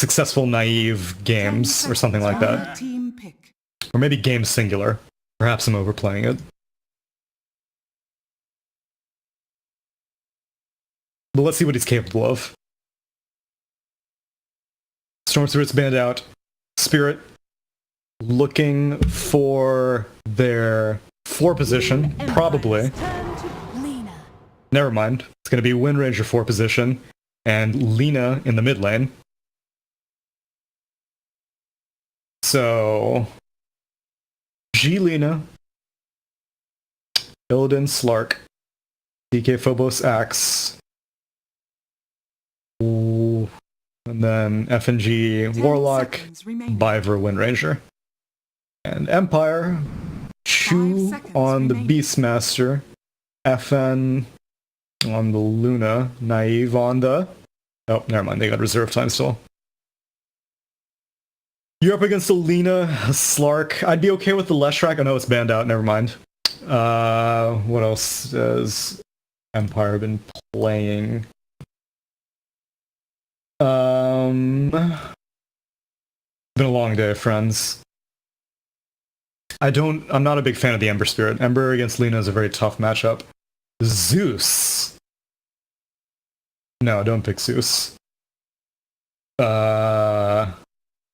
successful naive games or something like that. Or maybe game singular. Perhaps I'm overplaying it. But let's see what he's capable of. Storm Spirit's banned out. Spirit looking for their 4 position, probably. Never mind. It's going to be Wind Ranger 4 position, and Lina in the mid lane. So, G Lina, Illidan Slark, DK Phobos Axe, and then FNG Warlock, Biver Wind Ranger. And Empire, Chu on the Beastmaster, FN on the Luna, Naive on the... Oh, never mind, they got reserve time still. You're up against a Lina, a Slark. I'd be okay with the Leshrac. Oh no, it's banned out, never mind. What else has Empire been playing? Been a long day, friends. I'm not a big fan of the Ember Spirit. Ember against Lina is a very tough matchup. Zeus. No, don't pick Zeus.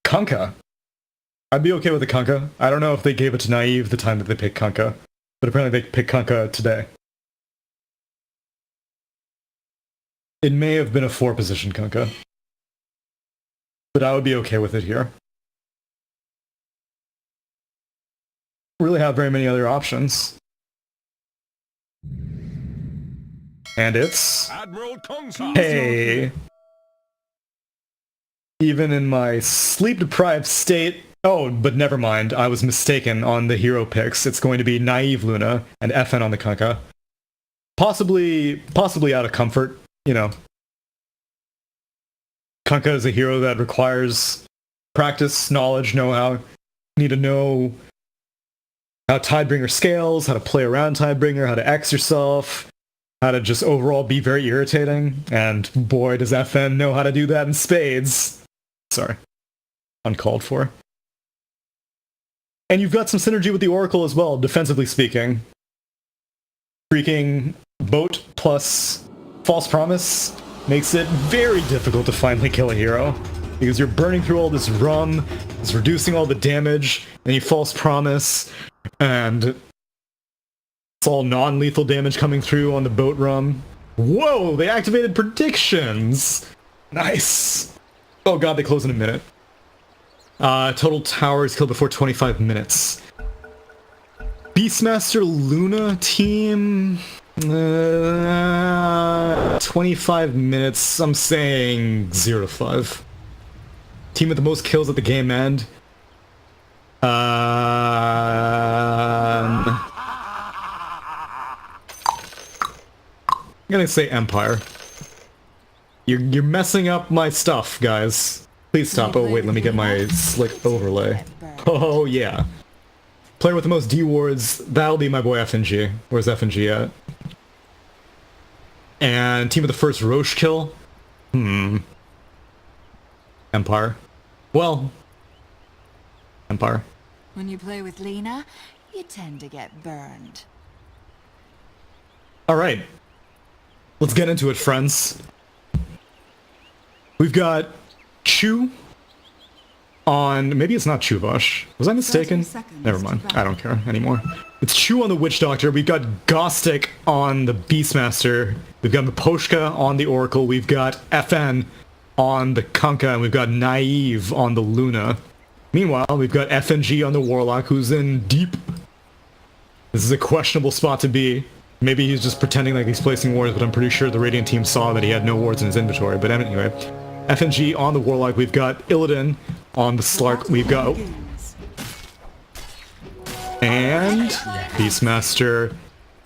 Kunkka. I'd be okay with the Kunkka. I don't know if they gave it to Naive the time that they picked Kunkka, but apparently they picked Kunkka today. It may have been a 4-position Kunkka, but I would be okay with it here. Really have very many other options. And it's... Hey! Even in my sleep-deprived state... Oh, but never mind. I was mistaken on the hero picks. It's going to be Naive Luna and FN on the Kunkka. Possibly out of comfort, you know. Kunkka is a hero that requires practice, knowledge, know-how. You need to know how Tidebringer scales, how to play around Tidebringer, how to X yourself, how to just overall be very irritating. And boy, does FN know how to do that in spades. Sorry. Uncalled for. And you've got some synergy with the Oracle as well, defensively speaking. Freaking Boat plus False Promise makes it very difficult to finally kill a hero. Because you're burning through all this rum, it's reducing all the damage, and you False Promise, and it's all non-lethal damage coming through on the boat rum. Whoa, they activated predictions! Nice! Oh god, they close in a minute. Total towers killed before 25 minutes. Beastmaster Luna team... 25 minutes, I'm saying 0 to 5. Team with the most kills at the game end. I'm gonna say Empire. You're messing up my stuff, guys. Please stop. Oh wait, let me get my slick overlay. Oh yeah. Player with the most D wards, that'll be my boy FNG. Where's FNG at? And team with the first Roche kill? Empire. Well, Empire. When you play with Lina, you tend to get burned. Alright. Let's get into it, friends. We've got Chu on... Maybe it's not Chuvash. Was I mistaken? Never mind. I don't care anymore. It's Chu on the Witch Doctor. We've got Gostic on the Beastmaster. We've got Miposhka on the Oracle. We've got FN on the Kunkka. And we've got Naive on the Luna. Meanwhile, we've got FNG on the Warlock, who's in deep. This is a questionable spot to be. Maybe he's just pretending like he's placing wards, but I'm pretty sure the Radiant team saw that he had no wards in his inventory. But anyway, FNG on the Warlock. We've got Illidan on the Slark. We've got... And... Beastmaster...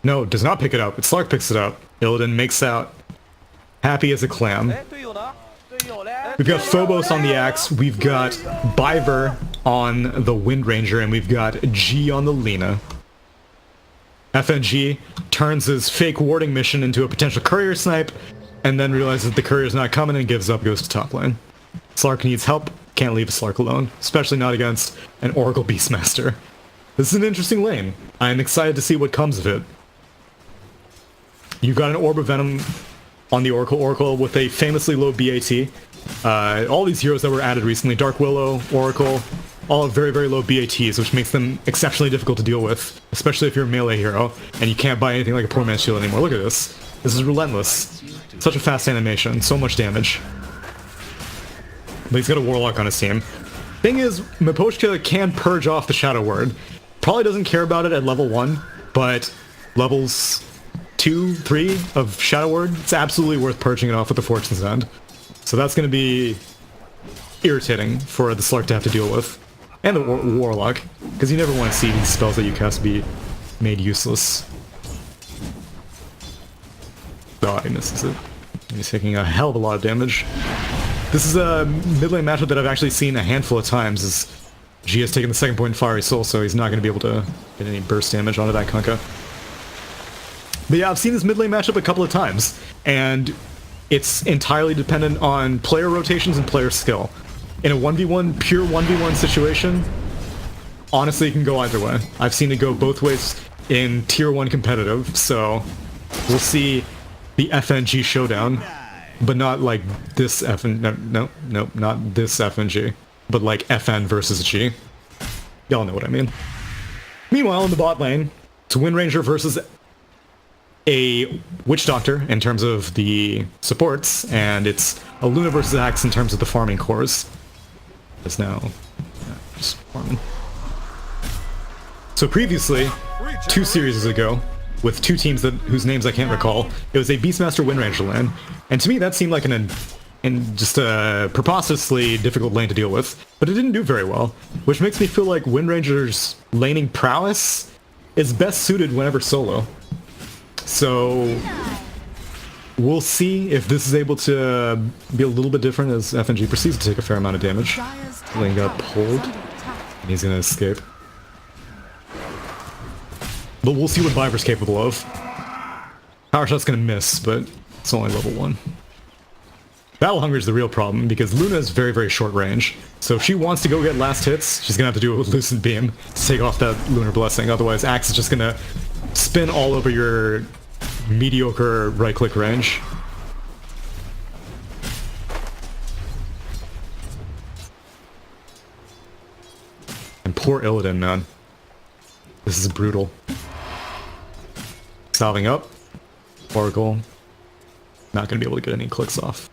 No, does not pick it up. It's Slark picks it up. Illidan makes out. Happy as a clam. We've got Phobos on the Axe. We've got Biver on the Wind Ranger. And we've got G on the Lina. FNG turns his fake warding mission into a potential courier snipe, and then realizes the courier's not coming and gives up, goes to top lane. Slark needs help. Can't leave a Slark alone, especially not against an Oracle Beastmaster. This is an interesting lane. I'm excited to see what comes of it. You've got an Orb of Venom on the Oracle with a famously low BAT. All these heroes that were added recently, Dark Willow, Oracle, all have very, very low BATs, which makes them exceptionally difficult to deal with, especially if you're a melee hero and you can't buy anything like a poor man's shield anymore. Look at this. This is relentless. Such a fast animation, so much damage. But he's got a Warlock on his team. Thing is, Miposhka can purge off the Shadow Word. Probably doesn't care about it at level 1, but levels 2, 3 of Shadow Word, it's absolutely worth purging it off with the Fortune's End. So that's going to be irritating for the Slark to have to deal with. And the Warlock, because you never want to see these spells that you cast be made useless. Oh, he misses it. He's taking a hell of a lot of damage. This is a mid lane matchup that I've actually seen a handful of times, as G has taken the second point in Fiery Soul, so he's not going to be able to get any burst damage onto that Kunkka. But yeah, I've seen this mid lane matchup a couple of times, and it's entirely dependent on player rotations and player skill. In a 1v1, pure 1v1 situation, honestly it can go either way. I've seen it go both ways in tier 1 competitive, so we'll see the FNG showdown, but not like this nope, not this FNG, but like FN versus G. Y'all know what I mean. Meanwhile, in the bot lane, it's Wind Ranger versus a Witch Doctor in terms of the supports, and it's a Luna versus Axe in terms of the farming cores. It's now just farming. So previously, 2 series ago, with 2 teams whose names I can't recall, it was a Beastmaster Wind Ranger lane, and to me that seemed like just a preposterously difficult lane to deal with, but it didn't do very well, which makes me feel like Wind Ranger's laning prowess is best suited whenever solo. So we'll see if this is able to be a little bit different as FNG proceeds to take a fair amount of damage. Lane got pulled, and he's gonna escape. But we'll see what Viper's capable of. Power Shot's gonna miss, but it's only level 1. Battle Hunger is the real problem, because Luna is very, very short range. So if she wants to go get last hits, she's gonna have to do it with Lucent Beam to take off that Lunar Blessing. Otherwise, Axe is just gonna spin all over your mediocre right-click range. And poor Illidan, man. This is brutal. Salving up. Oracle. Not gonna be able to get any clicks off.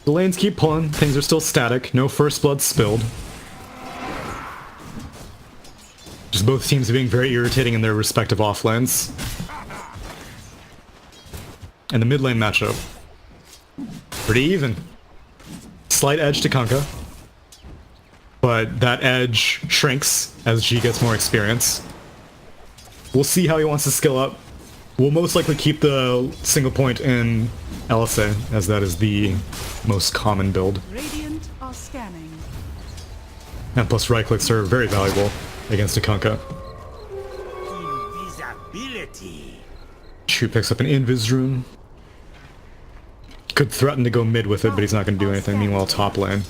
The lanes keep pulling, things are still static, no first blood spilled. Just both teams are being very irritating in their respective offlanes. And the mid lane matchup. Pretty even. Slight edge to Kunkka. But that edge shrinks as G gets more experience. We'll see how he wants to skill up. We'll most likely keep the single point in LSA, as that is the most common build. Radiant are scanning. And plus right clicks are very valuable against a Kunkka. Invisibility. Chu picks up an Invis rune. Could threaten to go mid with it, but he's not going to do anything. Meanwhile, top lane.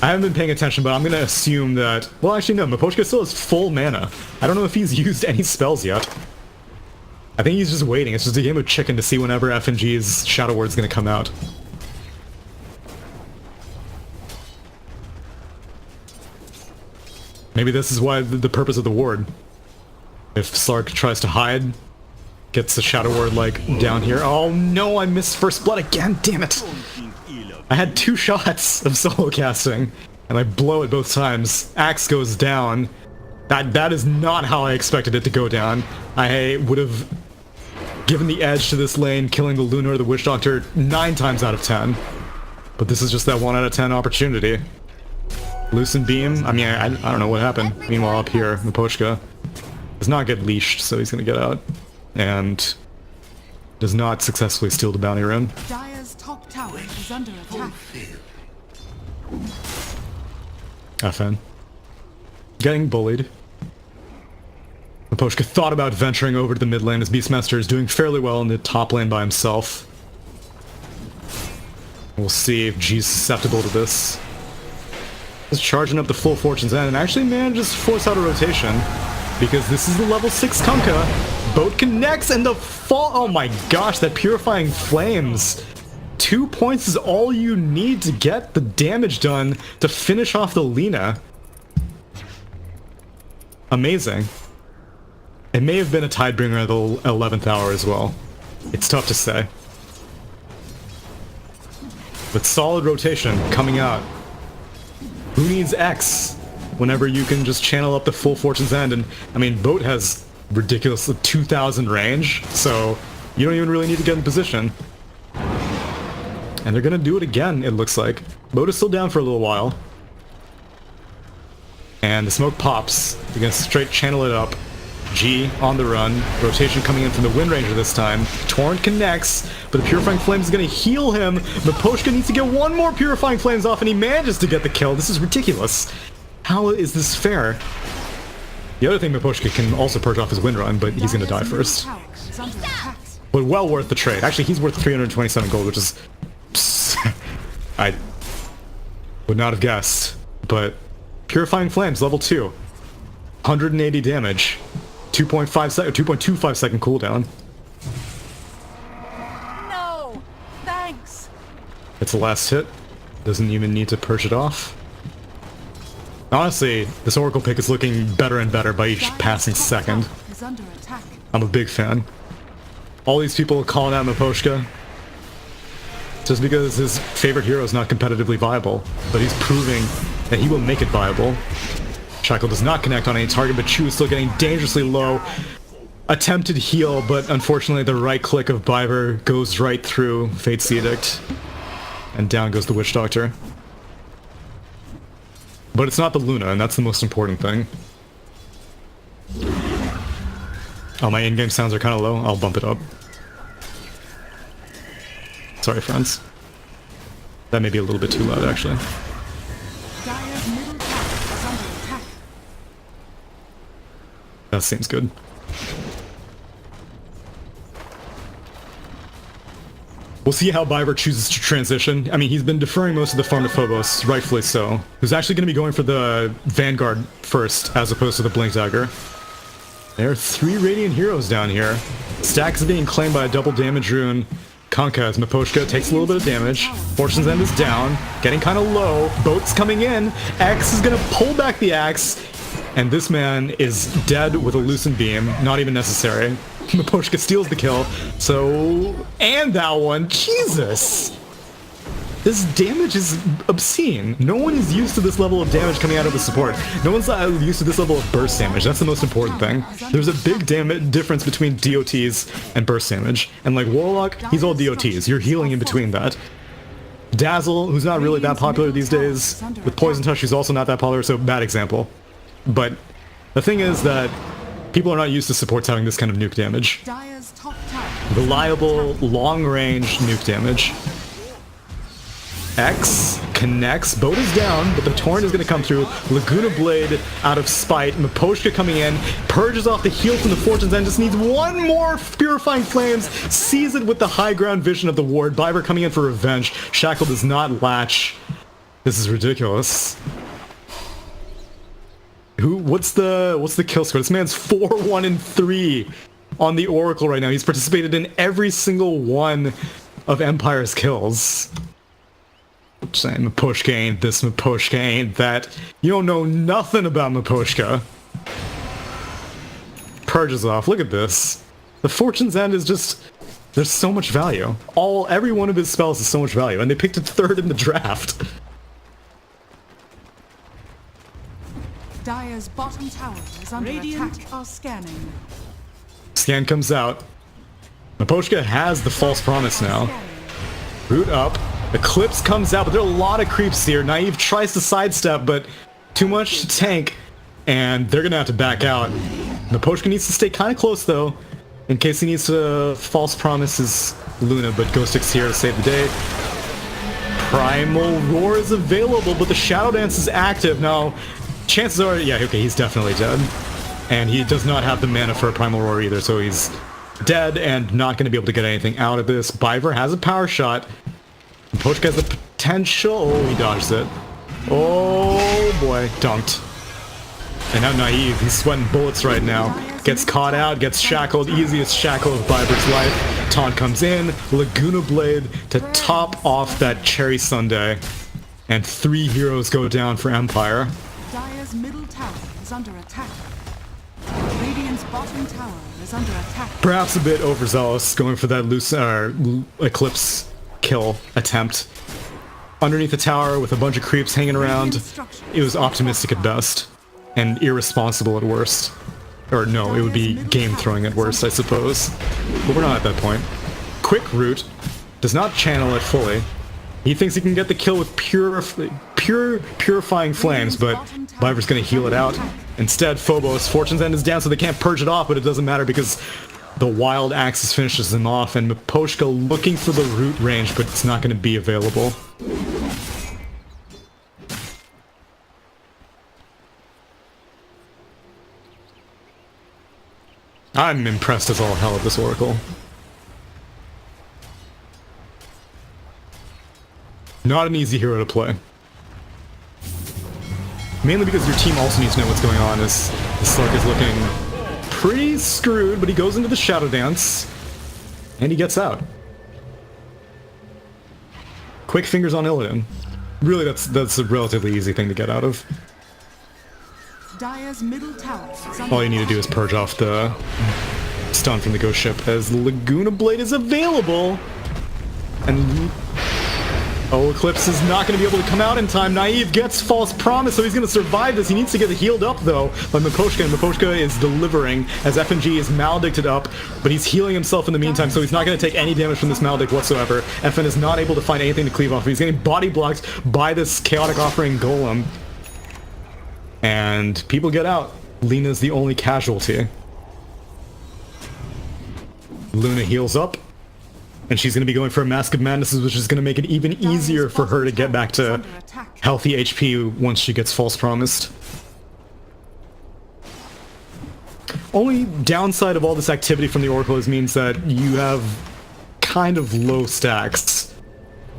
I haven't been paying attention, but I'm going to assume that... Well, actually, no. Miposhka still has full mana. I don't know if he's used any spells yet. I think he's just waiting. It's just a game of chicken to see whenever FNG's Shadow Word's going to come out. Maybe this is why the purpose of the ward. If Slark tries to hide, gets the Shadow Word, like, down here. Oh no, I missed First Blood again, damn it! I had 2 shots of solo casting, and I blow it both times. Axe goes down. That is not how I expected it to go down. I would have given the edge to this lane, killing the Luna or the Witch Doctor 9 times out of 10. But this is just that 1 out of 10 opportunity. Lucent Beam, I mean, I don't know what happened. Meanwhile, up here, Miposhka does not get leashed, so he's gonna get out. And does not successfully steal the bounty rune. Dire's top tower is under attack. FN. Getting bullied. Miposhka thought about venturing over to the mid lane as Beastmaster is doing fairly well in the top lane by himself. We'll see if G's susceptible to this. He's charging up the full Fortune's End and actually manages to force out a rotation. Because this is the level 6 Kunkka. Boat connects and the fall. Oh my gosh, that Purifying Flames. 2 points is all you need to get the damage done to finish off the Lina. Amazing. It may have been a Tidebringer at the 11th hour as well. It's tough to say. But solid rotation coming out. Who needs X whenever you can just channel up the full Fortune's End? And I mean, Boat has ridiculous 2,000 range, so you don't even really need to get in position. And they're gonna do it again, it looks like. Boat is still down for a little while. And the smoke pops. They're gonna straight channel it up. G on the run. Rotation coming in from the Wind Ranger this time. Torrent connects, but the Purifying Flames is going to heal him. Miposhka needs to get one more Purifying Flames off, and he manages to get the kill. This is ridiculous. How is this fair? The other thing Miposhka can also purge off his Wind Run, but he's going to die first. But well worth the trade. Actually, he's worth 327 gold, which is... I would not have guessed. But Purifying Flames, level 2. 180 damage. 2.25 second cooldown. No, thanks. It's the last hit. Doesn't even need to purge it off. Honestly, this Oracle pick is looking better and better by each passing second. I'm a big fan. All these people calling out Miposhka just because his favorite hero is not competitively viable, but he's proving that he will make it viable. Shackle does not connect on any target, but Chu is still getting dangerously low. Attempted heal, but unfortunately the right click of Biver goes right through Fate's Edict. And down goes the Witch Doctor. But it's not the Luna, and that's the most important thing. Oh, my in-game sounds are kind of low. I'll bump it up. Sorry, friends. That may be a little bit too loud, actually. That seems good. We'll see how Biver chooses to transition. I mean, he's been deferring most of the farm to Phobos, rightfully so. Who's actually going to be going for the Vanguard first, as opposed to the Blink Dagger. There are 3 Radiant heroes down here. Stacks is being claimed by a double damage rune. Kunkka as Miposhka takes a little bit of damage. Fortune's End is down, getting kind of low. Boat's coming in. X is going to pull back the axe. And this man is dead with a Lucent Beam, not even necessary. Miposhka steals the kill, so... And that one, Jesus! This damage is obscene. No one is used to this level of damage coming out of the support. No one's used to this level of burst damage. That's the most important thing. There's a big difference between DOTs and burst damage. And like Warlock, he's all DOTs. You're healing in between that. Dazzle, who's not really that popular these days. With Poison Touch, who's also not that popular, so bad example. But the thing is that people are not used to supports having this kind of nuke damage. Reliable, long-range nuke damage. X connects, Boat is down, but the Torrent is going to come through. Laguna Blade out of spite. Miposhka coming in, purges off the heal from the Fortune's End, just needs one more Purifying Flames, sees it with the high ground vision of the ward. Biver coming in for revenge. Shackle does not latch. This is ridiculous. What's the kill score? This man's 4-1-3 on the Oracle right now. He's participated in every single one of Empire's kills. I'm saying Miposhka ain't this, Miposhka ain't that. You don't know nothing about Miposhka. Purges off. Look at this. The Fortune's End is just... There's so much value. Every one of his spells is so much value, and they picked it 3rd in the draft. Dire's bottom tower is under attack. Are scanning. Scan comes out. Miposhka has the false promise now. Root up. Eclipse comes out, but there are a lot of creeps here. Naive tries to sidestep, but too much to tank, and they're gonna have to back out. Miposhka needs to stay kind of close, though, in case he needs to false promise his Luna, but Ghost Stick's here to save the day. Primal Roar is available, but the Shadow Dance is active. Now, chances are, yeah, okay, he's definitely dead. And he does not have the mana for a Primal Roar either, so he's dead and not going to be able to get anything out of this. Biver has a power shot. Pochka has the potential. Oh, he dodges it. Oh boy, dunked. And now Naive, he's sweating bullets right now. Gets caught out, gets shackled, easiest shackle of Viper's life. Taunt comes in, Laguna Blade to top off that cherry sundae. And 3 heroes go down for Empire. Dire's middle tower is under attack. Radiant's bottom tower is under attack. Perhaps a bit overzealous, going for that Eclipse kill attempt. Underneath the tower with a bunch of creeps hanging around, it was optimistic at best. And irresponsible at worst. Or no, it would be game-throwing at worst, I suppose. But we're not at that point. Quick Root does not channel it fully. He thinks he can get the kill with purifying flames, but Viper's gonna heal it out. Instead, Phobos, Fortune's End is down, so they can't purge it off, but it doesn't matter because the Wild Axis finishes him off, and Miposhka looking for the root range, but it's not gonna be available. I'm impressed as all hell at this Oracle. Not an easy hero to play. Mainly because your team also needs to know what's going on, as the Slug is looking pretty screwed, but he goes into the Shadow Dance, and he gets out. Quick fingers on Illidan. Really, that's a relatively easy thing to get out of. Dire's middle tower is All you need to do is purge off the stun from the Ghost Ship, as Laguna Blade is available. And Eclipse is not going to be able to come out in time. Naive gets False Promise, so he's going to survive this. He needs to get healed up, though, by Miposhka, and Miposhka is delivering, as FNG is Maledicted up, but he's healing himself in the meantime, so he's not going to take any damage from this Maledict whatsoever. FN is not able to find anything to cleave off. He's getting body blocked by this Chaotic Offering Golem. And people get out. Lena's the only casualty. Luna heals up. And she's going to be going for a Mask of Madnesses, which is going to make it even easier for her to get back to healthy HP once she gets False Promised. Only downside of all this activity from the Oracle is means that you have kind of low stacks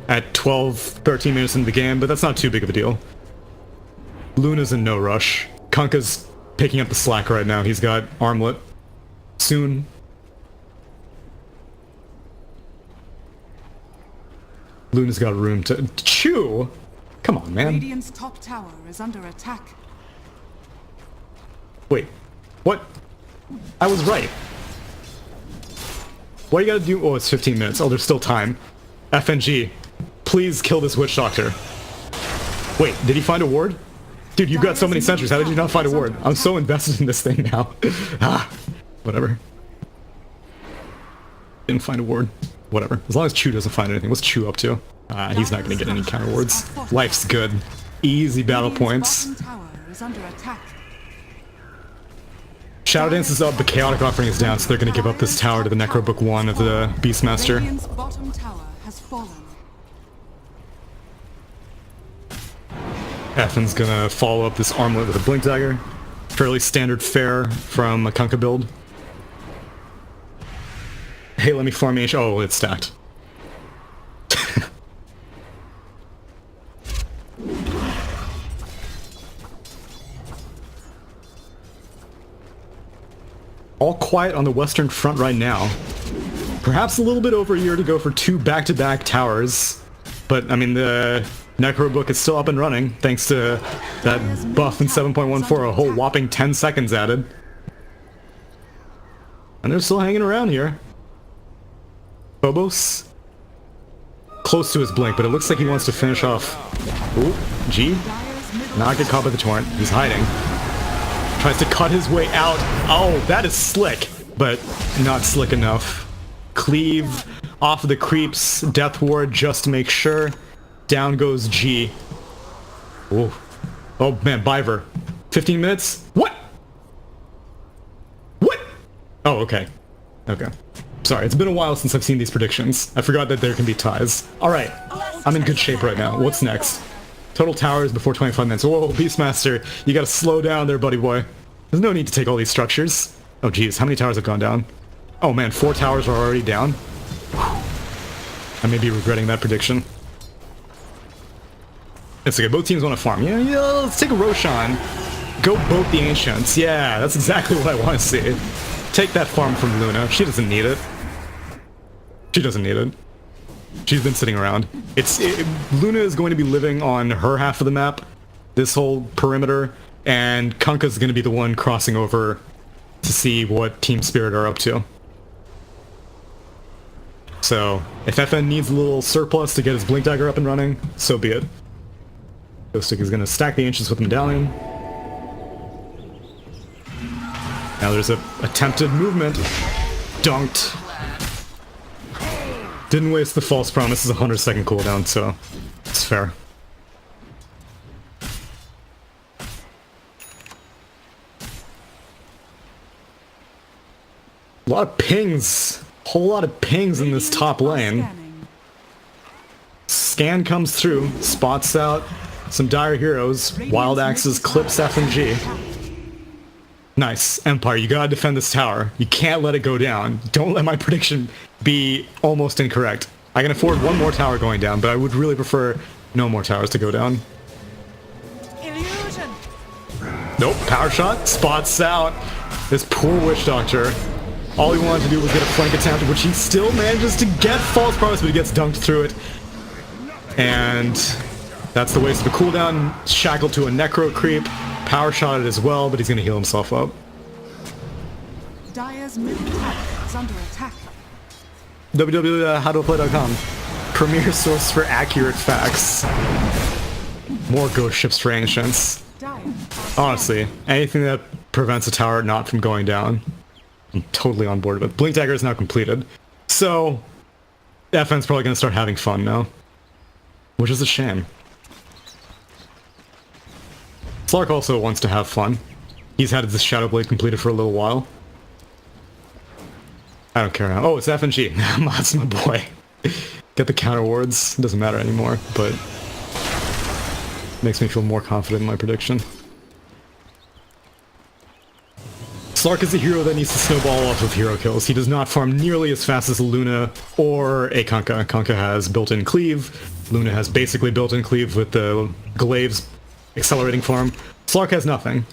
at 12, 13 minutes into the game, but that's not too big of a deal. Luna's in no rush. Kunkka's picking up the slack right now. He's got Armlet. Soon. Luna's got room to chew. Come on, man. Radiant's top tower is under attack. Wait. What? I was right. What do you gotta do? Oh, it's 15 minutes. Oh, there's still time. FNG, please kill this Witch Doctor. Wait, did he find a ward? Dude, you've got so many sentries. How did you not find a ward? I'm so invested in this thing now. Whatever. Didn't find a ward. Whatever. As long as Chu doesn't find anything. What's Chu up to? He's not gonna get any counter wards. Life's good. Easy battle points. Shadow Dance is up, but Chaotic Offering is down, so they're gonna give up this tower to the Necro Book 1 of the Beastmaster. Radiant's bottom tower has fallen. Effen's gonna follow up this Armlet with a Blink Dagger. Fairly standard fare from a Kunkka build. Hey, let me farm H. Oh, it's stacked. All quiet on the Western Front right now. Perhaps a little bit over a year to go for 2 back-to-back towers. But, I mean, the Necro Book is still up and running, thanks to that buff in 7.14, a whole whopping 10 seconds added. And they're still hanging around here. Phobos? Close to his blink, but it looks like he wants to finish off... Ooh, G? Not get caught by the torrent. He's hiding. Tries to cut his way out. Oh, that is slick, but not slick enough. Cleave off of the creeps. Death Ward just to make sure. Down goes G. Ooh. Oh man, Biver. 15 minutes? What? What? Oh, okay. Okay. Sorry, it's been a while since I've seen these predictions. I forgot that there can be ties. Alright, I'm in good shape right now. What's next? Total towers before 25 minutes. Whoa, Beastmaster, you gotta slow down there, buddy boy. There's no need to take all these structures. Oh geez, how many towers have gone down? Oh man, 4 towers are already down. Whew. I may be regretting that prediction. It's okay, both teams want to farm. Yeah, let's take a Roshan. Go boat the Ancients. Yeah, that's exactly what I want to see. Take that farm from Luna. She doesn't need it. She doesn't need it. She's been sitting around. Luna is going to be living on her half of the map, this whole perimeter, and Kunkka's going to be the one crossing over to see what Team Spirit are up to. So, if FN needs a little surplus to get his Blink Dagger up and running, so be it. Ghostic is going to stack the Ancients with the Medallion. Now there's a attempted movement. Dunked. Didn't waste the false promise. It's a 100-second cooldown, so it's fair. A lot of pings. Whole lot of pings in this top lane. Scan comes through, spots out some dire heroes. Wild Axes clips FNG. Nice. Empire, you gotta defend this tower. You can't let it go down. Don't let my prediction be almost incorrect. I can afford one more tower going down, but I would really prefer no more towers to go down. Illusion. Nope, power shot, spots out this poor Witch Doctor. All he wanted to do was get a flank attempt, which he still manages to get false promise, but he gets dunked through it. And that's the waste of a cooldown. Shackled to a necro creep. Power shotted as well, but he's going to heal himself up. Dire's middle tower is under attack. www.howtoplay.com. Premier source for accurate facts. More ghost ships for Ancients. Honestly, anything that prevents a tower not from going down, I'm totally on board with. Blink Dagger is now completed. So, FN's probably going to start having fun now. Which is a shame. Slark also wants to have fun. He's had this Shadow Blade completed for a little while. I don't care now. Oh, it's FNG. That's my boy. Get the counter wards. It doesn't matter anymore, but makes me feel more confident in my prediction. Slark is a hero that needs to snowball off of hero kills. He does not farm nearly as fast as a Luna or a Kunkka. Kunkka has built-in cleave. Luna has basically built-in cleave with the Glaive's accelerating farm. Slark has nothing.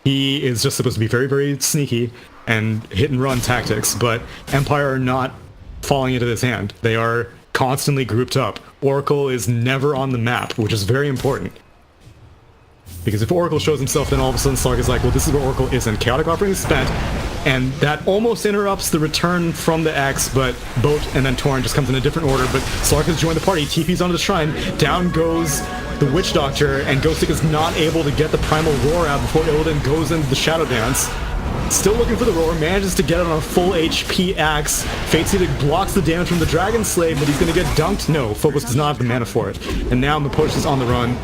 He is just supposed to be very, very sneaky and hit-and-run tactics, but Empire are not falling into this hand. They are constantly grouped up. Oracle is never on the map, which is very important. Because if Oracle shows himself, then all of a sudden Slark is like, well, this is where Oracle isn't. Chaotic Offering is spent, and that almost interrupts the return from the X, but Boat and then Torrent just comes in a different order, but Slark has joined the party, TP's onto the shrine, down goes the Witch Doctor, and Ghostic is not able to get the Primal Roar out before Illidan goes into the Shadow Dance. Still looking for the Roar, manages to get it on a full HP Axe. Fate's Edict blocks the damage from the Dragon Slave, but he's going to get dunked? No, Phobos does not have the mana for it. And now Maposh is on the run.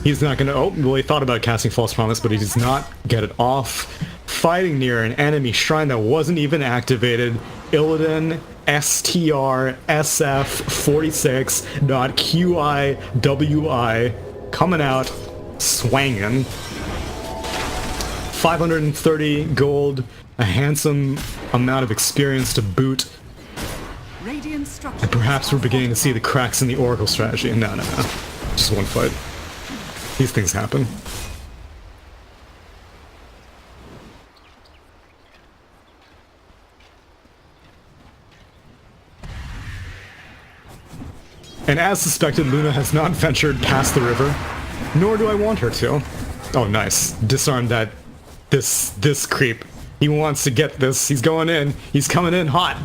He's not going to... Oh, well, he thought about casting False Promise, but he does not get it off. Fighting near an enemy shrine that wasn't even activated. Illidan STR SF46.QIWI coming out swanging. 530 gold, a handsome amount of experience to boot. And perhaps we're beginning to see the cracks in the Oracle strategy. No. Just one fight. These things happen. And as suspected, Luna has not ventured past the river, nor do I want her to. Oh, nice. Disarm that... This creep. He wants to get this. He's going in. He's coming in hot.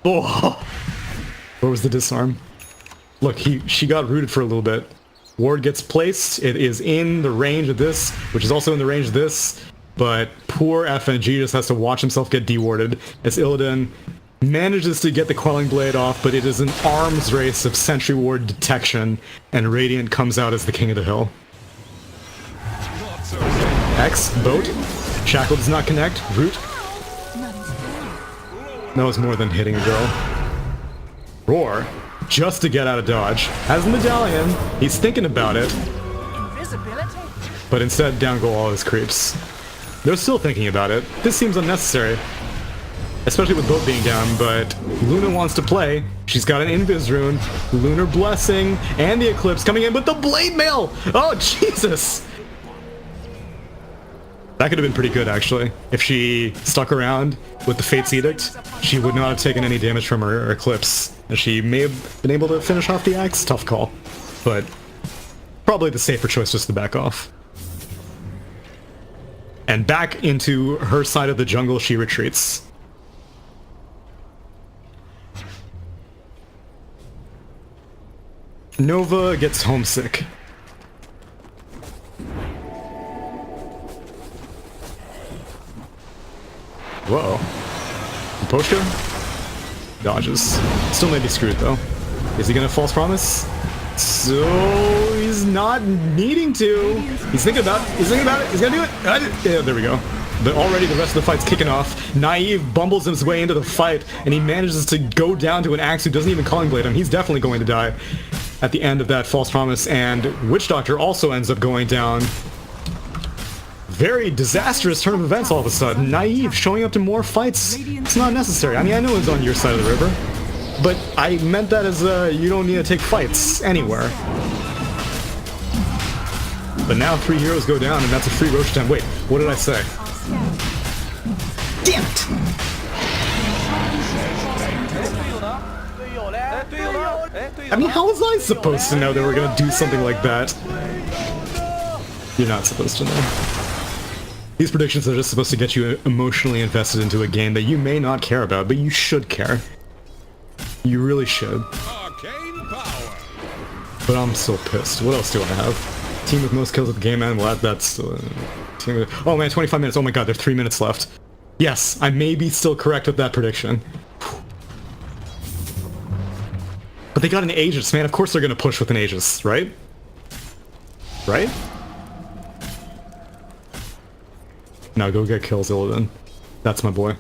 Oh! Where was the disarm? Look, she got rooted for a little bit. Ward gets placed. It is in the range of this, which is also in the range of this, but poor FNG just has to watch himself get dewarded as Illidan manages to get the Quelling Blade off, but it is an arms race of Sentry Ward detection, and Radiant comes out as the king of the hill. X, Boat. Shackle does not connect. Root. That was more than hitting a girl. Roar. Just to get out of dodge. Has the medallion. He's thinking about it. But instead, down go all his creeps. They're still thinking about it. This seems unnecessary. especially with both being down, but Luna wants to play. She's got an Invis rune, Lunar Blessing, and the Eclipse coming in with the Blade Mail! Oh, Jesus! That could have been pretty good, actually. If she stuck around with the Fate's Edict, she would not have taken any damage from her Eclipse. And she may have been able to finish off the axe. Tough call. But probably the safer choice just to back off. And back into her side of the jungle she retreats. Nova gets homesick. Whoa. Poshka? Dodges. Still may be screwed though. Is he gonna false promise? So he's not needing to. He's thinking about it. He's gonna do it. Yeah, there we go. But already the rest of the fight's kicking off. Naive bumbles his way into the fight, and he manages to go down to an axe who doesn't even Calling Blade him. He's definitely going to die at the end of that false promise, and Witch Doctor also ends up going down. Very disastrous turn of events all of a sudden. Naive showing up to more fights. It's not necessary. I mean, I know it's on your side of the river, but I meant that as you don't need to take fights anywhere. But now 3 heroes go down, and that's a free Roach time. Wait, what did I say? Damn it! I mean, how was I supposed to know they were gonna do something like that? You're not supposed to know. These predictions are just supposed to get you emotionally invested into a game that you may not care about, but you should care. You really should. But I'm so pissed. What else do I have? Team with most kills at the game, man. Well, that's... team with, oh man, 25 minutes. Oh my god, there's 3 minutes left. Yes, I may be still correct with that prediction. But they got an Aegis, man. Of course they're gonna push with an Aegis, right? Right? Now go get kills, Illidan. That's my boy.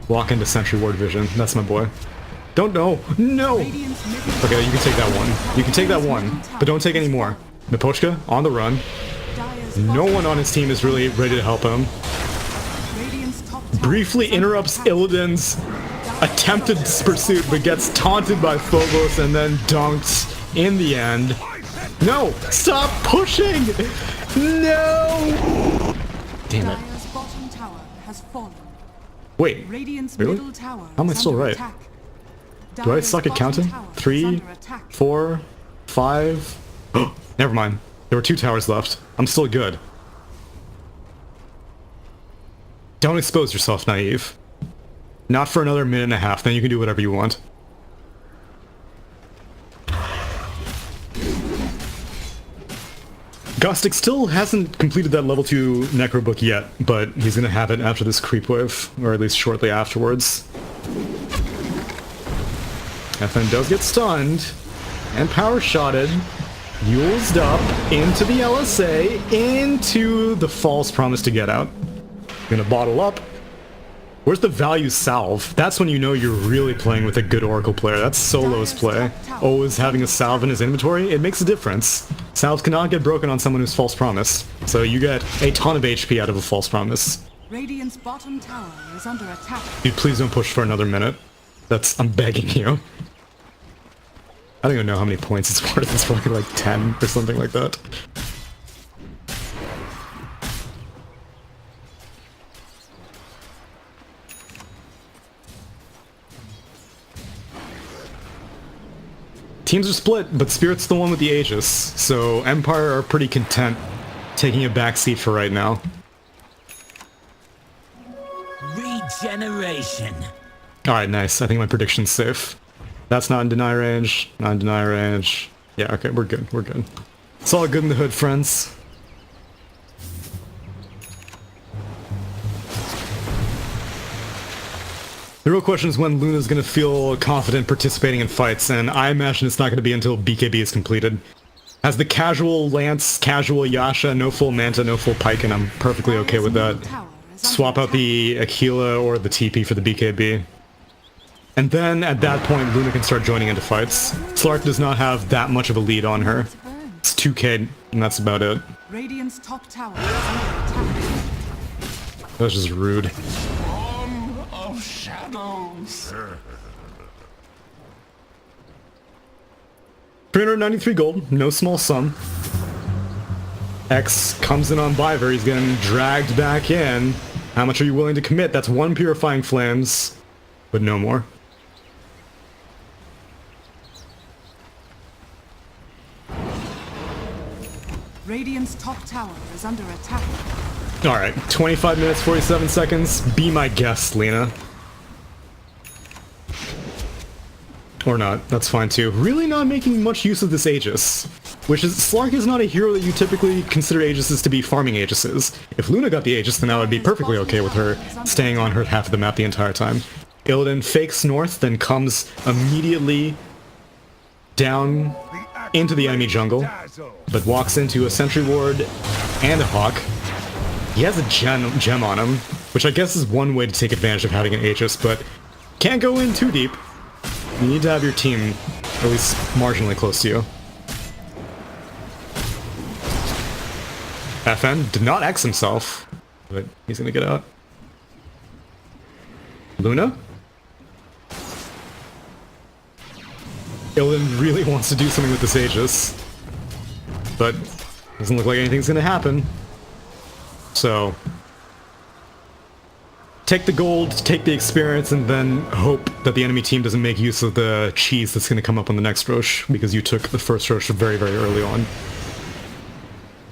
Walk into Sentry Ward Vision. That's my boy. Don't know. No! Okay, you can take that one. You can take that one, but don't take any more. Miposhka, on the run. No one on his team is really ready to help him. Briefly interrupts Illidan's attempted pursuit, but gets taunted by Phobos and then dunked in the end. No! Stop pushing! No! Damn it. Wait, really? How am I still right? Do I suck at counting? 3, 4, 5... Oh, never mind. There were 2 towers left. I'm still good. Don't expose yourself, Naive. Not for another minute and a half, then you can do whatever you want. Gostic still hasn't completed that level 2 Necro book yet, but he's gonna have it after this creep wave, or at least shortly afterwards. FN does get stunned, and power shotted, used up into the LSA, into the false promise to get out. Gonna bottle up. Where's the value salve? That's when you know you're really playing with a good Oracle player. That's Solo's play. Always having a salve in his inventory, it makes a difference. Salves cannot get broken on someone who's false promised. So you get a ton of HP out of a false promise. Radiant's bottom tower is under attack. Dude, please don't push for another minute. I'm begging you. I don't even know how many points it's worth. It's probably like 10 or something like that. Teams are split, but Spirit's the one with the Aegis, so Empire are pretty content taking a backseat for right now. Regeneration. Alright, nice. I think my prediction's safe. That's not in deny range, not in deny range. Yeah, okay, we're good, we're good. It's all good in the hood, friends. The real question is when Luna's gonna feel confident participating in fights, and I imagine it's not gonna be until BKB is completed. As the casual Lance, casual Yasha, no full Manta, no full Pike, and I'm perfectly okay with that. Swap out the Aquila or the TP for the BKB. And then, at that point, Luna can start joining into fights. Slark does not have that much of a lead on her. It's 2k, and that's about it. Radiant's top tower is under attack. That was just rude. shadows. 393 gold, no small sum. X comes in on Biver, he's getting dragged back in. How much are you willing to commit? That's one Purifying Flames, but no more. Radiant's top tower is under attack. Alright, 25 minutes, 47 seconds. Be my guest, Lena. Or not, that's fine too. Really not making much use of this Aegis. Which is, Slark is not a hero that you typically consider Aegises to be farming Aegises. If Luna got the Aegis, then I would be perfectly okay with her staying on her half of the map the entire time. Illidan fakes north, then comes immediately down into the enemy jungle, but walks into a Sentry Ward and a Hawk. He has a gem on him, which I guess is one way to take advantage of having an Aegis, but can't go in too deep. You need to have your team at least marginally close to you. FN did not X himself, but he's gonna get out. Luna? Illidan really wants to do something with this Aegis, but doesn't look like anything's gonna happen. So, take the gold, take the experience, and then hope that the enemy team doesn't make use of the cheese that's gonna come up on the next Rosh, because you took the first Rosh very, very early on.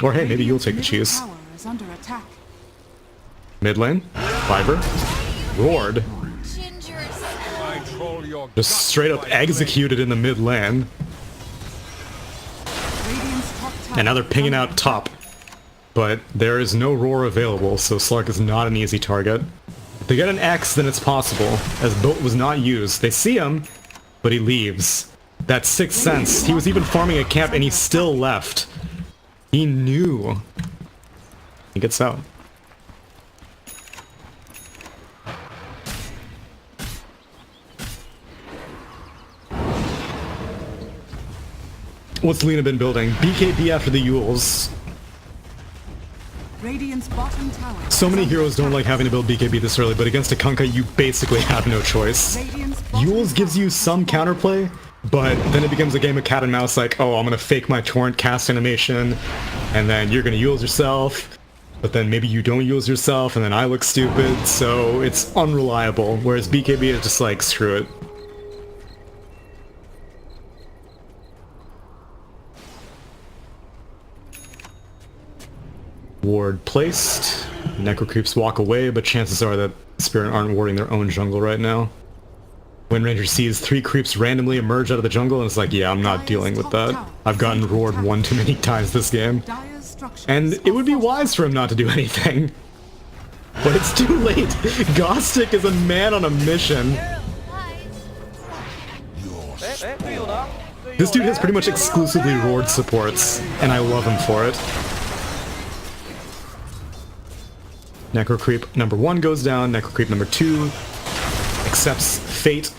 Or hey, maybe you'll take the cheese. Mid lane, Fiber, Roared. Just straight up executed in the mid lane. And now they're pinging out top. But there is no Roar available, so Slark is not an easy target. If they get an X, then it's possible, as Boat was not used. They see him, but he leaves. That Sixth Sense. He was even farming a camp and he still left. He knew. He gets out. What's Lena been building? BKB after the Yules. Radiant's bottom tower. So many heroes don't like having to build BKB this early, but against a Kunkka you basically have no choice. Yules gives you some counterplay, but then it becomes a game of cat and mouse, like, oh, I'm gonna fake my torrent cast animation, and then you're gonna Yules yourself, but then maybe you don't Yules yourself, and then I look stupid, so it's unreliable, whereas BKB is just like, screw it. Ward placed. Necro Creeps walk away, but chances are that Spirit aren't warding their own jungle right now. Wind Ranger sees 3 creeps randomly emerge out of the jungle and it's like, yeah, I'm not dealing with that. I've gotten roared one too many times this game. And it would be wise for him not to do anything. But it's too late. Gostic is a man on a mission. This dude has pretty much exclusively roared supports, and I love him for it. Necro Creep number 1 goes down, Necro Creep number 2 accepts fate.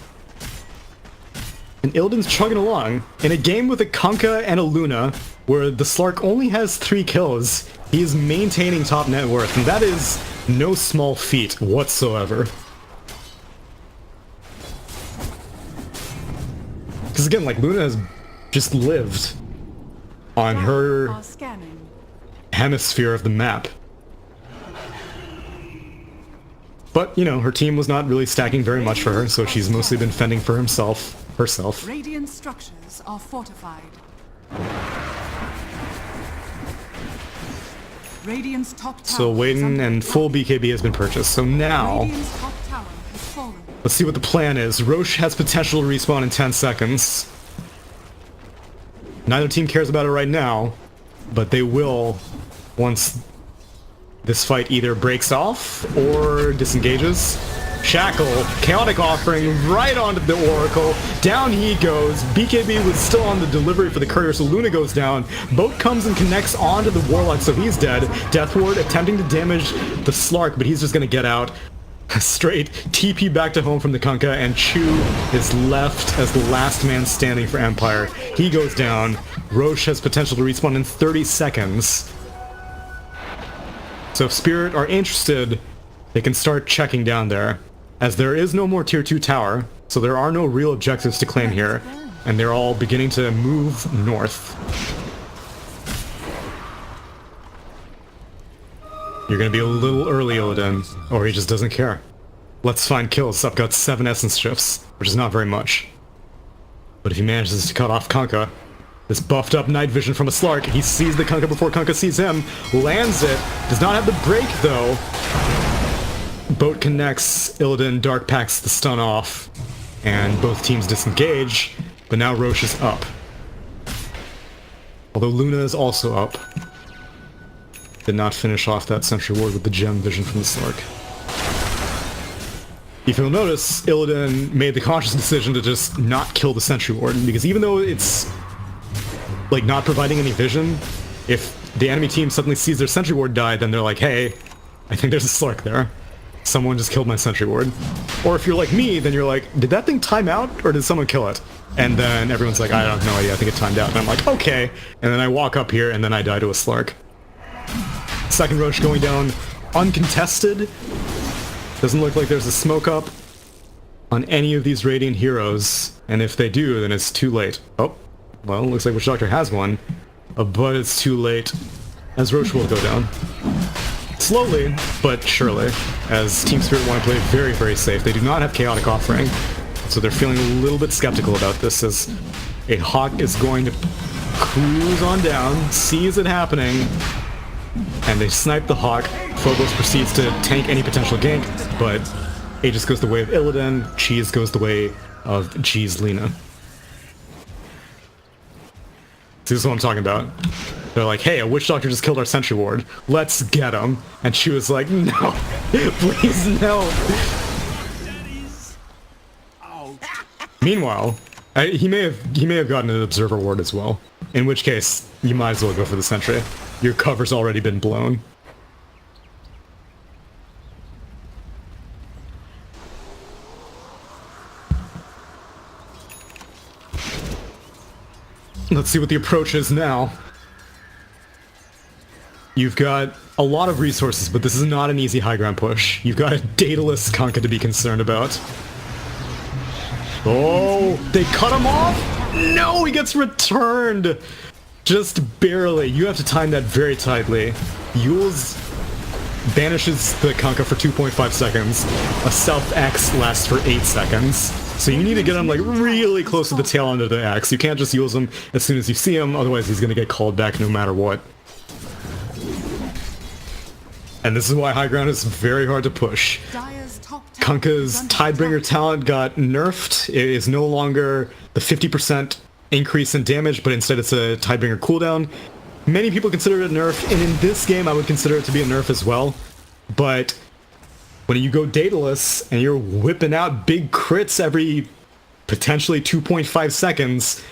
And Illidan's chugging along. In a game with a Kunkka and a Luna, where the Slark only has 3 kills, he is maintaining top net worth, and that is no small feat whatsoever. Because again, like, Luna has just lived on her hemisphere of the map. But, you know, her team was not really stacking very much for her, so she's mostly been fending for herself. Radiant structures are fortified. Radiant's top tower. So Waden and full BKB has been purchased. So now, let's see what the plan is. Roche has potential to respawn in 10 seconds. Neither team cares about it right now, but they will once this fight either breaks off or disengages. Shackle, Chaotic Offering right onto the Oracle. Down he goes. BKB was still on the delivery for the Courier, so Luna goes down. Boat comes and connects onto the Warlock, so he's dead. Death Ward attempting to damage the Slark, but he's just gonna get out. Straight TP back to home from the Kunkka, and Chu is left as the last man standing for Empire. He goes down. Roche has potential to respawn in 30 seconds. So if Spirit are interested, they can start checking down there. as there is no more tier 2 tower, so there are no real objectives to claim here, and they're all beginning to move north. You're gonna be a little early, Illidan, or he just doesn't care. Let's find kills. I've got 7 essence shifts, which is not very much. But if he manages to cut off Kunkka, this buffed up night vision from a Slark, he sees the Kunkka before Kunkka sees him, lands it, does not have the break though. Boat connects, Illidan dark packs the stun off, and both teams disengage, but now Roche is up. Although Luna is also up. Did not finish off that sentry ward with the gem vision from the Slark. If you'll notice, Illidan made the conscious decision to just not kill the sentry ward, because even though it's like not providing any vision, if the enemy team suddenly sees their sentry ward die, then they're like, hey, I think there's a Slark there. Someone just killed my sentry ward. Or if you're like me, then you're like, did that thing time out, or did someone kill it? And then everyone's like, I have no idea, I think it timed out. And I'm like, okay. And then I walk up here, and then I die to a Slark. Second Roche going down uncontested. Doesn't look like there's a smoke up on any of these Radiant heroes. And if they do, then it's too late. Oh, well, looks like Witch Doctor has one. But it's too late, as Roche will go down. Slowly, but surely, as Team Spirit want to play very, very safe. They do not have Chaotic Offering, so they're feeling a little bit skeptical about this, as a Hawk is going to cruise on down, sees it happening, and they snipe the Hawk. Phobos proceeds to tank any potential gank, but Aegis goes the way of Illidan, Cheese goes the way of G's Lina. See, this is what I'm talking about. They're like, hey, a Witch Doctor just killed our sentry ward. Let's get him. And she was like, no, please no. Meanwhile, he may have gotten an observer ward as well. In which case, you might as well go for the sentry. Your cover's already been blown. Let's see what the approach is now. You've got a lot of resources, but this is not an easy high ground push. You've got a dataless Kunkka to be concerned about. Oh, they cut him off? No, he gets returned! Just barely. You have to time that very tightly. Yules banishes the Kunkka for 2.5 seconds. A Stealth X lasts for 8 seconds. So you need to get him like really close to the tail end of the X. You can't just use him as soon as you see him, otherwise he's gonna get called back no matter what. And this is why high ground is very hard to push. Kunkka's Tidebringer talent got nerfed. It is no longer the 50% increase in damage, but instead it's a Tidebringer cooldown. Many people consider it a nerf, and in this game I would consider it to be a nerf as well. But when you go dataless and you're whipping out big crits every potentially 2.5 seconds,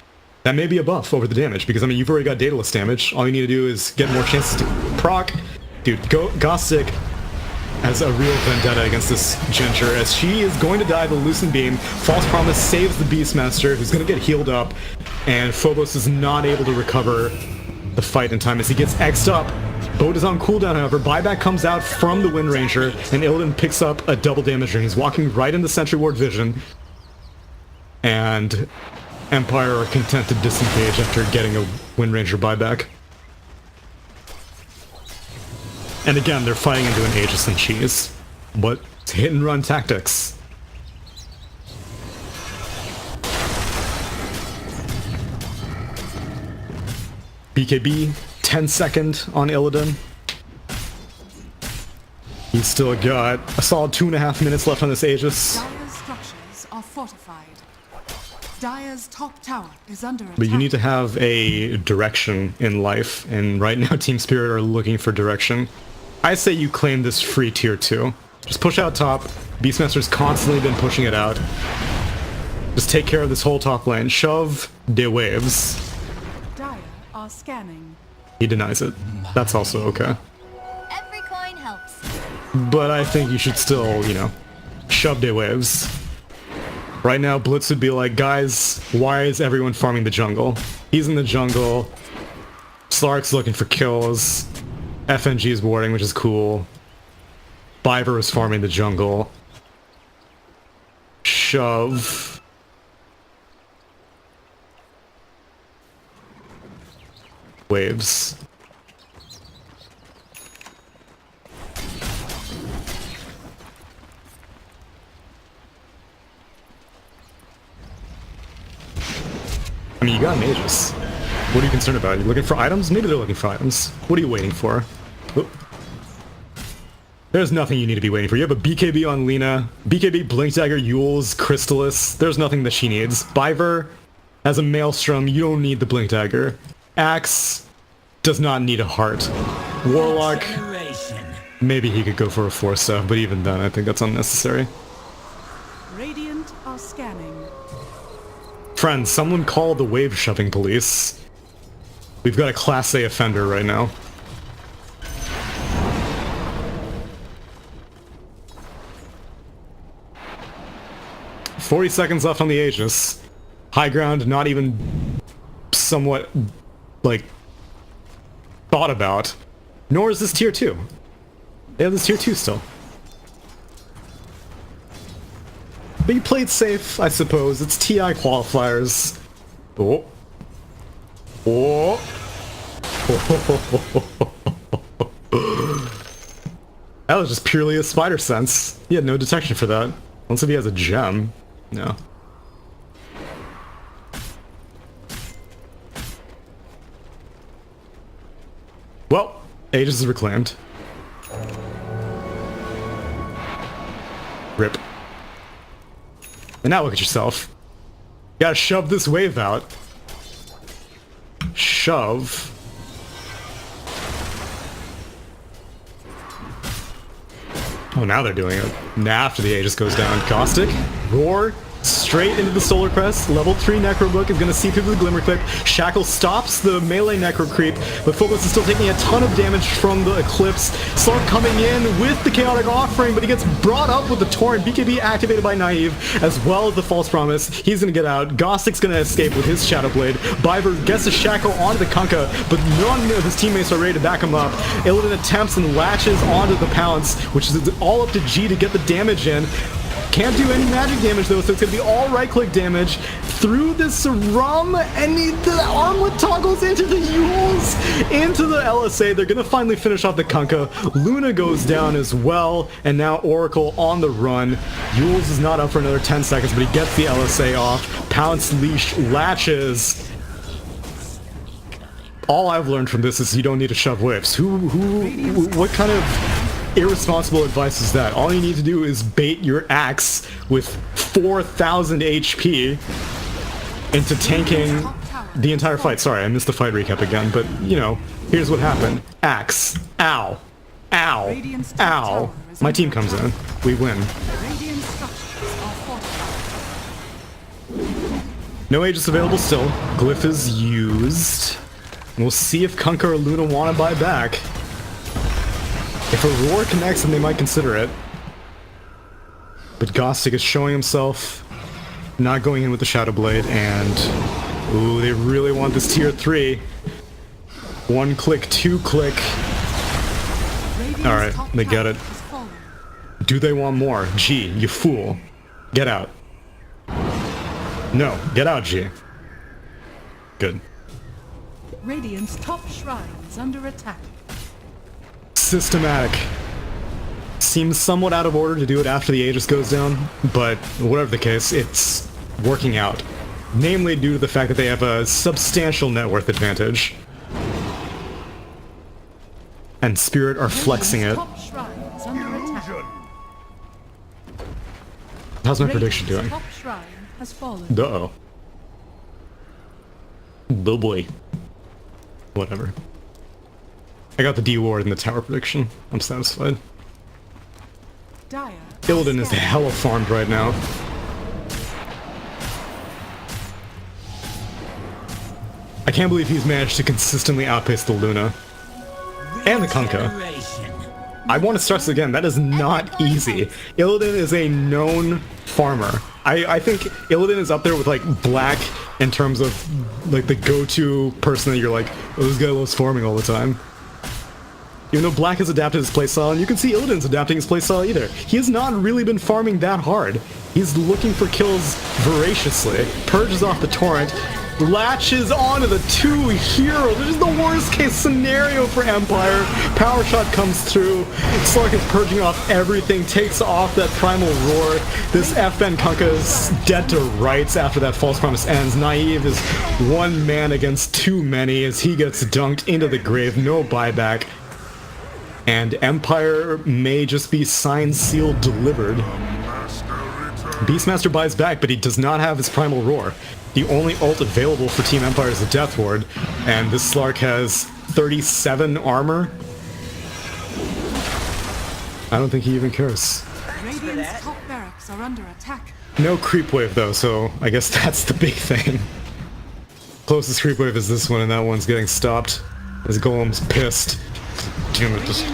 that may be a buff over the damage, because I mean you've already got dataless damage. All you need to do is get more chances to proc. Dude, Gostic has a real vendetta against this Ginger, as she is going to die to Lucent Beam. False Promise saves the Beastmaster, who's going to get healed up, and Phobos is not able to recover the fight in time as he gets X'd up. Boat is on cooldown, however. Buyback comes out from the Wind Ranger, and Illidan picks up a double damage ring. He's walking right into Sentry Ward vision, and Empire are content to disengage after getting a Wind Ranger buyback. And again, they're fighting into an Aegis and Cheese. But it's hit and run tactics. BKB, 10 second on Illidan. He's still got a solid 2.5 minutes left on this Aegis. Dire's structures are fortified. Dire's top tower is under attack. But you need to have a direction in life, and right now Team Spirit are looking for direction. I say you claim this free tier 2. Just push out top. Beastmaster's constantly been pushing it out. Just take care of this whole top lane. Shove the waves. Dire are scanning. He denies it. That's also okay. Every coin helps. But I think you should still, you know, shove the waves. Right now, Blitz would be like, guys, why is everyone farming the jungle? He's in the jungle. Slark's looking for kills. FNG is warding, which is cool. Biver is farming the jungle. shove. Waves. I mean, you got mages. What are you concerned about? You looking for items? Maybe they're looking for items. What are you waiting for? Oop. There's nothing you need to be waiting for. You have a BKB on Lena, BKB, Blink Dagger, Yules, Crystallis. There's nothing that she needs. Biver has a Maelstrom. You don't need the Blink Dagger. Axe does not need a heart. Warlock, maybe he could go for a 4-staff, but even then, I think that's unnecessary. Radiant are scanning. Friends, someone call the wave shoving police. We've got a Class A offender right now. $40 left on the Aegis. High ground, not even somewhat, like, thought about. Nor is this tier 2. They have this tier 2 still. But you played safe, I suppose. It's TI qualifiers. Oh. Oh. That was just purely a spider sense. He had no detection for that. Unless if he has a gem. No. Well, Aegis is reclaimed. Rip. And now look at yourself. You gotta shove this wave out. Shove. Oh, now they're doing it. Now after the Aegis goes down. Caustic. Roar. Straight into the Solar Crest. Level 3 Necro Book is going to see through the Glimmer Clip. Shackle stops the melee Necro Creep, but Phobos is still taking a ton of damage from the Eclipse. Slark coming in with the Chaotic Offering, but he gets brought up with the Torrent. BKB activated by Naive, as well as the False Promise. He's going to get out. Gostic's going to escape with his Shadow Blade. Biver gets a Shackle onto the Kunkka, but none of his teammates are ready to back him up. Illidan attempts and latches onto the Pounce, which is all up to G to get the damage in. Can't do any magic damage though, so it's gonna be all right-click damage through this Rum, and the armlet toggles into the Yules, into the LSA. They're gonna finally finish off the Kunkka. Luna goes down as well, and now Oracle on the run. Yules is not up for another 10 seconds, but he gets the LSA off. Pounce leash latches. All I've learned from this is you don't need to shove waves. What kind of irresponsible advice is that? All you need to do is bait your axe with 4,000 HP into tanking the entire fight. Sorry, I missed the fight recap again, but, you know, here's what happened. Axe. Ow. Ow. Ow. My team comes in. We win. No Aegis available still. Glyph is used. We'll see if Kunkka or Luna want to buy back. If a Roar connects, then they might consider it. But Gostic is showing himself, not going in with the Shadow Blade, and ooh, they really want this tier 3. 1 click, 2 click. Alright, they get it. Do they want more? G, you fool. Get out. No, get out, G. Good. Radiant's top shrine is under attack. Systematic. Seems somewhat out of order to do it after the Aegis goes down, but whatever the case, it's working out. Namely due to the fact that they have a substantial net worth advantage. And Spirit are flexing it. How's my prediction doing? Uh-oh. Oh boy. Whatever. I got the D ward in the tower prediction. I'm satisfied. Illidan is hella farmed right now. I can't believe he's managed to consistently outpace the Luna. And the Kunkka. I want to stress again, that is not easy. Illidan is a known farmer. I think Illidan is up there with, like, Black in terms of, like, the go-to person that you're like, oh, this guy loves farming all the time. Even though Black has adapted his playstyle, and you can see Illidan's adapting his playstyle either. He has not really been farming that hard. He's looking for kills voraciously. Purges off the torrent. Latches onto the two heroes. This is the worst case scenario for Empire. Power shot comes through. Slark is purging off everything. Takes off that primal roar. This FN Kunkka is dead to rights after that false promise ends. Naive is one man against too many as he gets dunked into the grave. No buyback. And Empire may just be signed, sealed, delivered. Beastmaster buys back, but he does not have his primal roar. The only ult available for Team Empire is the Death Ward, and this Slark has 37 armor. I don't think he even cares. Radiant's top barracks are under attack. No creep wave though, so I guess that's the big thing. Closest creep wave is this one, and that one's getting stopped. His golem's pissed. Damn it, just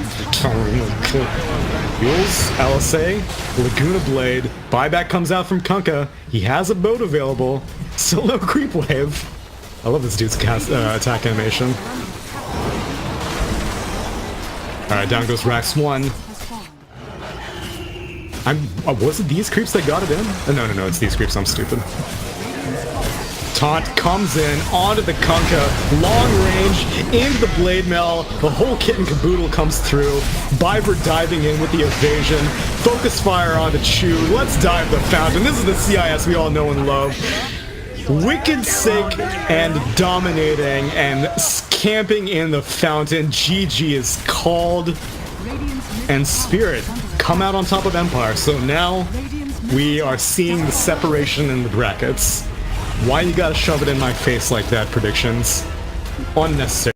Yules, LSA, Laguna Blade, buyback comes out from Kunkka. He has a boat available. Still no creep wave. I love this dude's attack animation. Alright, down goes Rax 1. Was it these creeps that got it in? No, it's these creeps, I'm stupid. Taunt comes in onto the Kunkka, long range, into the blade mail, the whole kit and caboodle comes through, Biber diving in with the evasion, focus fire onto Chu, let's dive the fountain, this is the CIS we all know and love. Wicked sick and dominating and camping in the fountain, GG is called, and Spirit come out on top of Empire, so now we are seeing the separation in the brackets. Why you gotta shove it in my face like that, predictions? Unnecessary.